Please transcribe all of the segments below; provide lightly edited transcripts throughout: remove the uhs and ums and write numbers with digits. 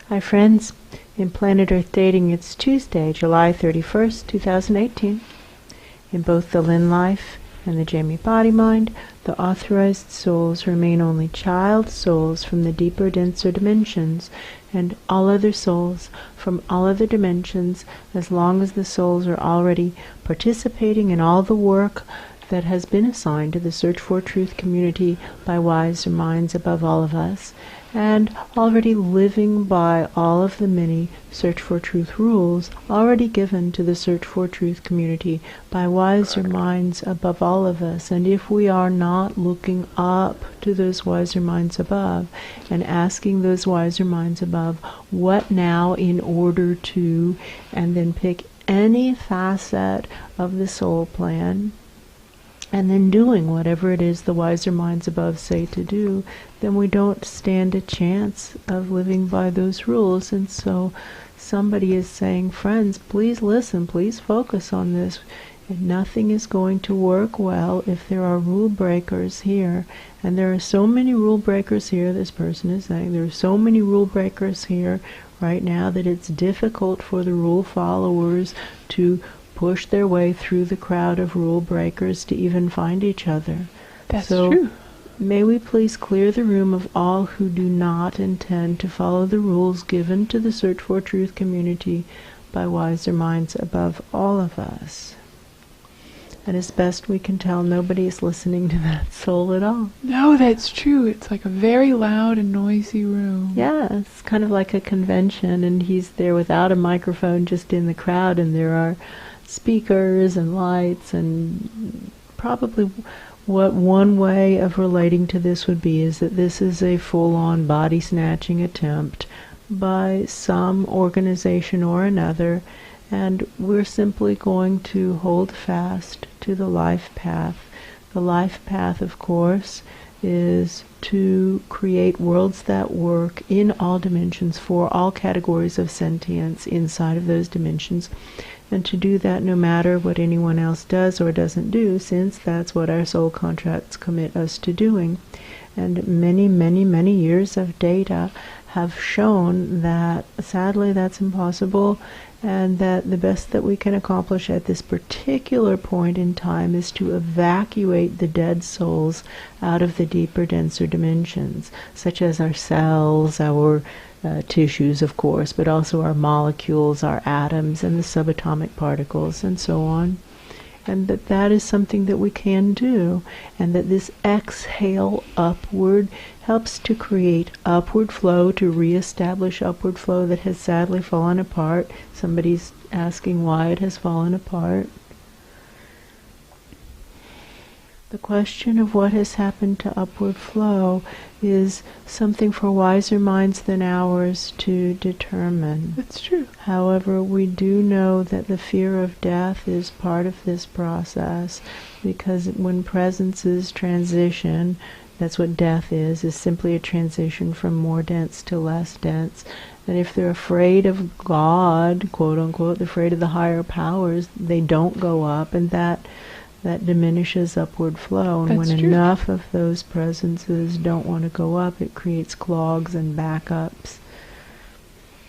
Hi friends, in Planet Earth Dating it's Tuesday, July 31st, 2018. In both the Lynn life and the Jamie body mind, the authorized souls remain only child souls from the deeper, denser dimensions, and all other souls from all other dimensions, as long as the souls are already participating in all the work that has been assigned to the Search for Truth community by wiser minds above all of us, and already living by all of the many Search for Truth rules already given to the Search for Truth community by wiser minds above all of us. And if we are not looking up to those wiser minds above and asking those wiser minds above, what now in order to, and then pick any facet of the soul plan, and then doing whatever it is the wiser minds above say to do, then we don't stand a chance of living by those rules. And so somebody is saying, friends, please listen, please focus on this. And nothing is going to work well if there are rule breakers here. And there are so many rule breakers here, this person is saying, there are so many rule breakers here right now that it's difficult for the rule followers to push their way through the crowd of rule breakers to even find each other. That's true. May we please clear the room of all who do not intend to follow the rules given to the Search for Truth community by wiser minds above all of us. And as best we can tell, nobody is listening to that soul at all. No, that's true. It's like a very loud and noisy room. Yeah, it's kind of like a convention, and he's there without a microphone, just in the crowd, and there are speakers and lights, and probably what one way of relating to this would be is that this is a full-on body-snatching attempt by some organization or another, and we're simply going to hold fast to the life path. The life path, of course, is to create worlds that work in all dimensions for all categories of sentience inside of those dimensions, and to do that no matter what anyone else does or doesn't do, since that's what our soul contracts commit us to doing. And many, many, many years of data have shown that sadly that's impossible, and that the best that we can accomplish at this particular point in time is to evacuate the dead souls out of the deeper, denser dimensions, such as our cells, our tissues, of course, but also our molecules, our atoms, and the subatomic particles, and so on. And that is something that we can do, and that this exhale upward helps to create upward flow, to reestablish upward flow that has sadly fallen apart. Somebody's asking why it has fallen apart. The question of what has happened to upward flow is something for wiser minds than ours to determine. That's true. However, we do know that the fear of death is part of this process, because when presences transition, that's what death is simply a transition from more dense to less dense. And if they're afraid of God, quote unquote, they're afraid of the higher powers, they don't go up, and that diminishes upward flow. And That's when true. enough of those presences don't want to go up, it creates clogs and backups.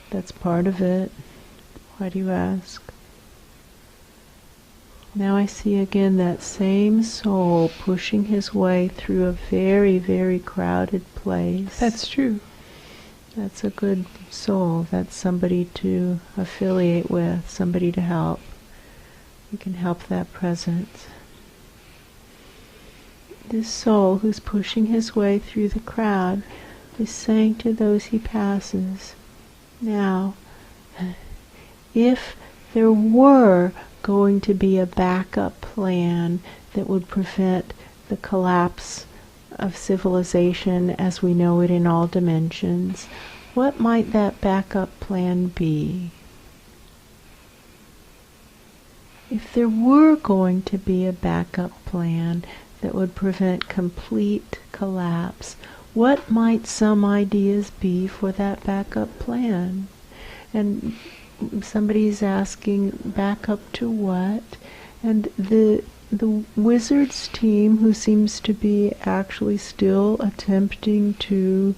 That's part of it. Why do you ask? Now I see again that same soul pushing his way through a very, very crowded place. That's true. That's a good soul. That's somebody to affiliate with, somebody to help. We can help that presence. This soul who's pushing his way through the crowd is saying to those he passes, now, if there were going to be a backup plan that would prevent the collapse of civilization as we know it in all dimensions, what might that backup plan be? If there were going to be a backup plan that would prevent complete collapse, what might some ideas be for that backup plan? And somebody's asking, backup to what? And the wizard's team, who seems to be actually still attempting to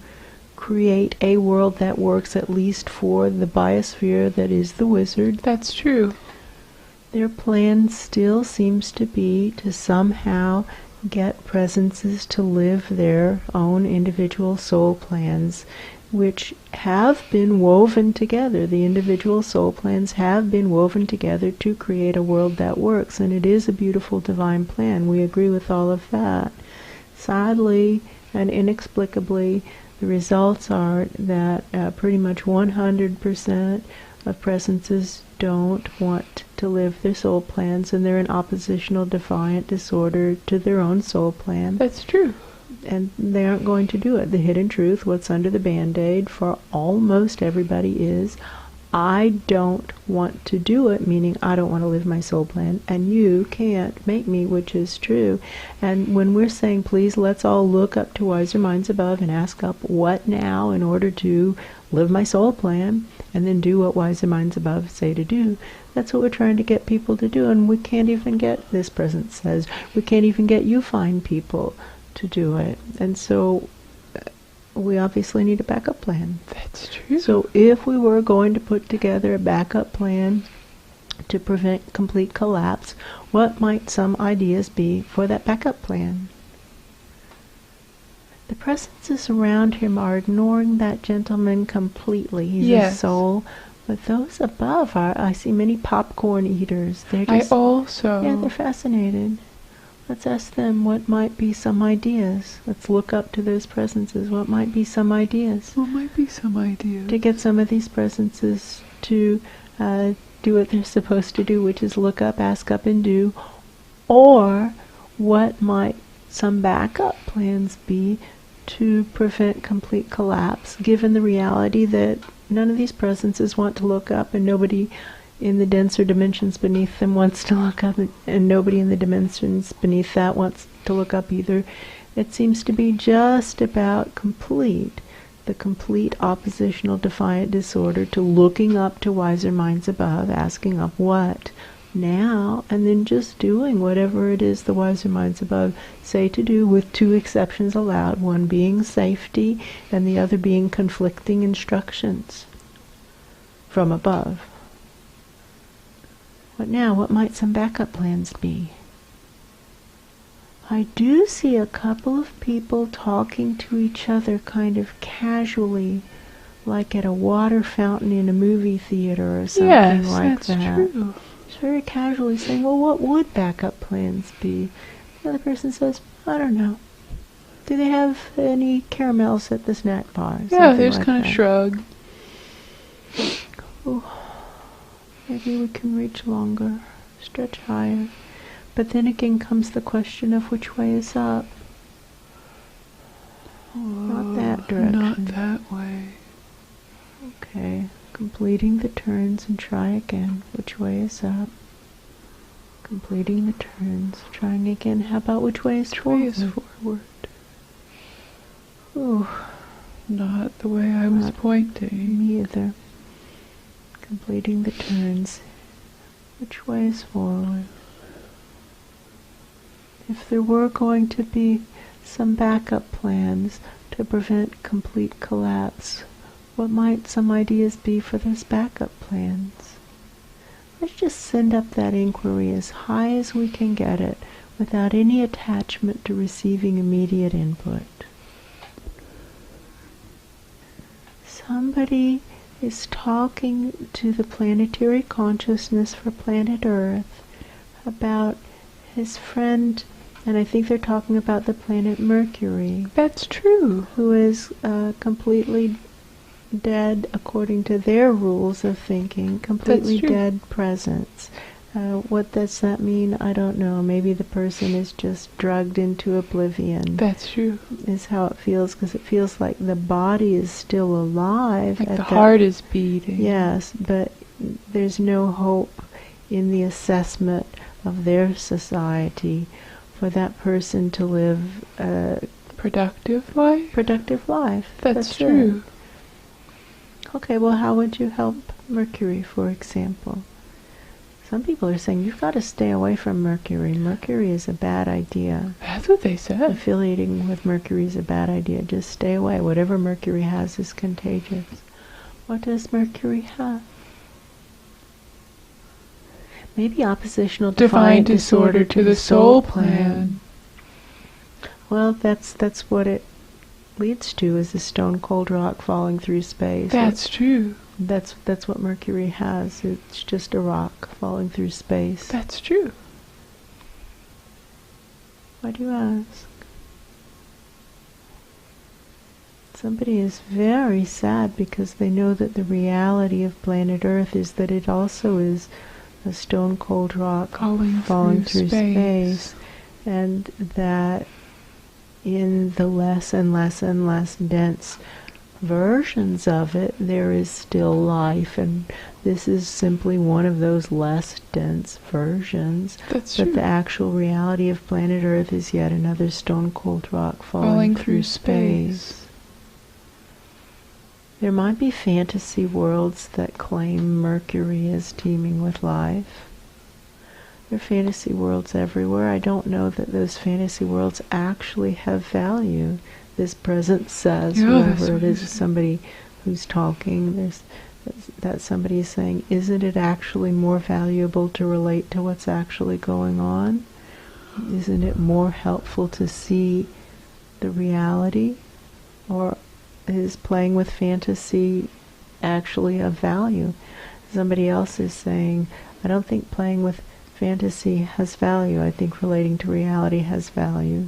create a world that works at least for the biosphere that is the wizard. That's true. Their plan still seems to be to somehow get presences to live their own individual soul plans, which have been woven together. The individual soul plans have been woven together to create a world that works, and it is a beautiful divine plan. We agree with all of that. Sadly and inexplicably, the results are that pretty much 100% of presences don't want to live their soul plans, and they're in oppositional defiant disorder to their own soul plan. That's true. And they aren't going to do it. The hidden truth, what's under the Band-Aid for almost everybody is, I don't want to do it, meaning I don't want to live my soul plan, and you can't make me, which is true. And when we're saying, please, let's all look up to wiser minds above and ask up what now in order to live my soul plan, and then do what wiser minds above say to do, that's what we're trying to get people to do, and we can't even get, this presence says, we can't even get you fine people to do it. And so we obviously need a backup plan. That's true. So if we were going to put together a backup plan to prevent complete collapse, what might some ideas be for that backup plan? The presences around him are ignoring that gentleman completely. He's a soul. But those above are, I see many popcorn eaters. They're just, I also. yeah, they're fascinated. Let's ask them what might be some ideas. Let's look up to those presences. What might be some ideas? What might be some ideas? To get some of these presences to do what they're supposed to do, which is look up, ask up, and do. Or what might some backup plans be to prevent complete collapse, given the reality that none of these presences want to look up, and nobody in the denser dimensions beneath them wants to look up, and nobody in the dimensions beneath that wants to look up either. It seems to be just about the complete oppositional defiant disorder to looking up to wiser minds above, asking up what now, and then just doing whatever it is the wiser minds above say to do, with two exceptions allowed, one being safety and the other being conflicting instructions from above. But now, what might some backup plans be? I do see a couple of people talking to each other kind of casually, like at a water fountain in a movie theater or something like that. Yes, that's true. Just very casually saying, well, what would backup plans be? The other person says, I don't know. Do they have any caramels at the snack bar? Yeah, they just kind of shrug. Oh. Maybe we can reach longer, stretch higher. But then again comes the question of which way is up. Not that direction. Not that way. Okay, completing the turns and try again. Which way is up? Completing the turns, trying again. How about which way is forward? Which way is forward? Ooh. Not the way I was pointing. Me either. Completing the turns. Which way is forward? If there were going to be some backup plans to prevent complete collapse, what might some ideas be for those backup plans? Let's just send up that inquiry as high as we can get it, without any attachment to receiving immediate input. Somebody is talking to the planetary consciousness for planet Earth about his friend, and I think they're talking about the planet Mercury. That's true. Who is completely dead according to their rules of thinking, completely dead presence. What does that mean? I don't know. Maybe the person is just drugged into oblivion. That's true. Is how it feels, because it feels like the body is still alive. Like the heart is beating. Yes, but there's no hope in the assessment of their society for that person to live a productive life? Productive life. That's true. Okay, well, how would you help Mercury, for example? Some people are saying, you've got to stay away from Mercury. Mercury is a bad idea. That's what they said. Affiliating with Mercury is a bad idea. Just stay away. Whatever Mercury has is contagious. What does Mercury have? Maybe oppositional Divine disorder to the soul plan. Well, that's what it leads to, is a stone cold rock falling through space. That's true. That's what Mercury has. It's just a rock falling through space. That's true. Why do you ask? Somebody is very sad because they know that the reality of planet Earth is that it also is a stone cold rock falling through space, and that in the less and less and less dense versions of it, there is still life, and this is simply one of those less dense versions. That's but true. The actual reality of planet Earth is yet another stone cold rock falling through space. There might be fantasy worlds that claim Mercury is teeming with life. There are fantasy worlds everywhere. I don't know that those fantasy worlds actually have value. This presence says, whoever it is, somebody who's talking, that somebody is saying, isn't it actually more valuable to relate to what's actually going on? Isn't it more helpful to see the reality? Or is playing with fantasy actually of value? Somebody else is saying, I don't think playing with fantasy has value. I think relating to reality has value.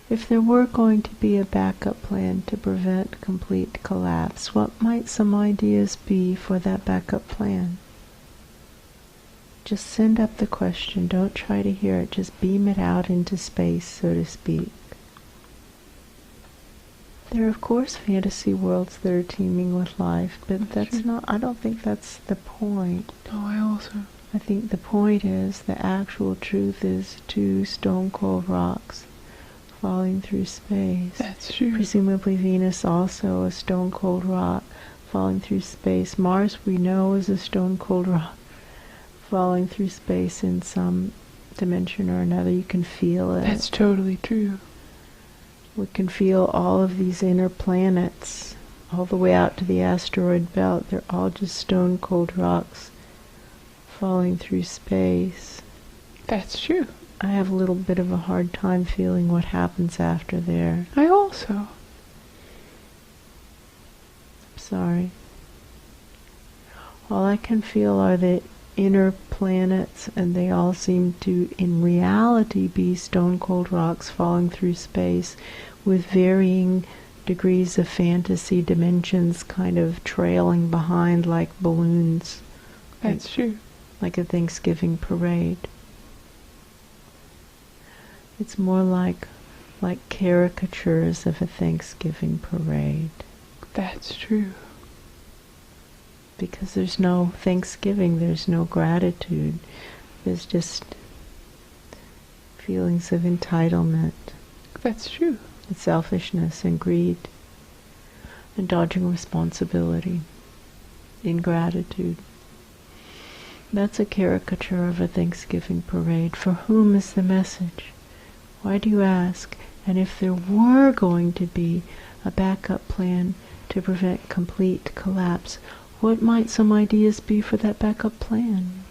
If there were going to be a backup plan to prevent complete collapse, what might some ideas be for that backup plan? Just send up the question. Don't try to hear it. Just beam it out into space, so to speak. There are, of course, fantasy worlds that are teeming with life, but that's not, I don't think that's the point. No, I also. I think the point is, the actual truth is two stone cold rocks falling through space. That's true. Presumably Venus also a stone cold rock falling through space. Mars, we know, is a stone cold rock falling through space in some dimension or another. You can feel it. That's totally true. We can feel all of these inner planets all the way out to the asteroid belt. They're all just stone cold rocks falling through space. That's true. I have a little bit of a hard time feeling what happens after there. I also. I'm sorry. All I can feel are the inner planets, and they all seem to, in reality, be stone cold rocks falling through space with varying degrees of fantasy dimensions kind of trailing behind like balloons. That's true. Like a Thanksgiving parade. It's more like caricatures of a Thanksgiving parade. That's true. Because there's no Thanksgiving, there's no gratitude. There's just feelings of entitlement. That's true. And selfishness and greed. And dodging responsibility. Ingratitude. That's a caricature of a Thanksgiving parade. For whom is the message? Why do you ask? And if there were going to be a backup plan to prevent complete collapse, what might some ideas be for that backup plan?